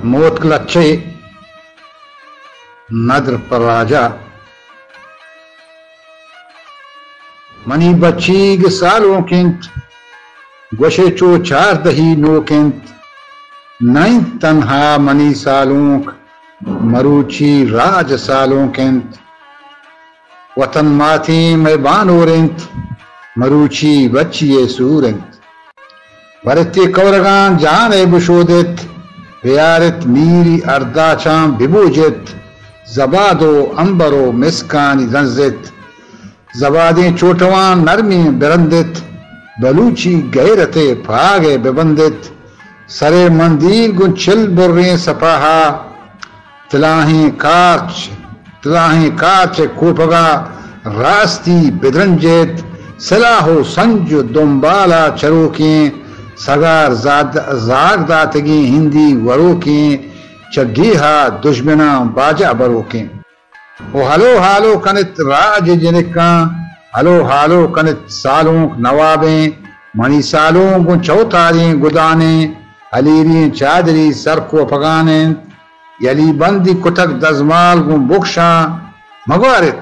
موت لچے ندر پر راجا منی بچیگ سالوں کنت گوشے چو 4 دہی نو کنت نائن تنہا منی سالوں مروچی راج سالوں کنت وطن ماتی میں بانورنت مروچی بچی سورنت برتی کورگان جانے بشودت بیارت میری اردا چام ببوجت زبادو امبرو مسکانی زنزت زبادیں چوٹوان نرمی برندت بلوچی غیرتے پھاگے ببندت سرے مندیل گن چل بریں سپاہا تلاہیں کارچ کوپگا راستی بدرنجت سلاحو سنج دنبالا چروکیں سگار زاگ داتگی ہندی وروکیں چگیہا دشمنا باجا بروکیں او ہلو ہالو کنت راج جنکاں ہلو ہالو کنت سالوں نوابیں منی سالوں گن چوتاریں گدانیں علیریں چادری سرکو پگانیں یلی بندی کتک دزمال گن بکشاں مگوارت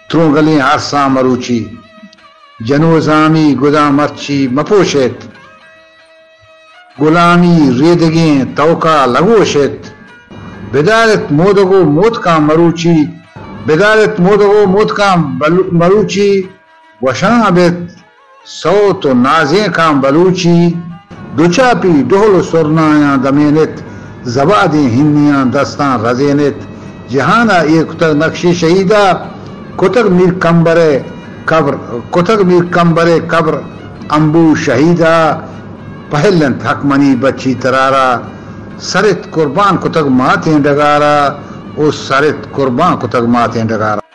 ترونگلیں عرصاں مروچی جنوزامی گدا مرچی مپوشت غلامی ریدگیں توکا لگوشت بدارت مودگو موت کا مروچی وشاں بیت صوت و نازیں کا بلوچی دوچاپی ڈھول سرنایاں دمینت زبادیں ہنیاں دستان رزینت جہانا ایک کتگ نقشی شہیدہ کتگ میر کمبرے قبر امبو شہیدہ پہلنت حق منی بچی ترارا سرت قربان کتگ ماتیں ڈگارا او سرت قربان کتگ ماتیں ڈگارا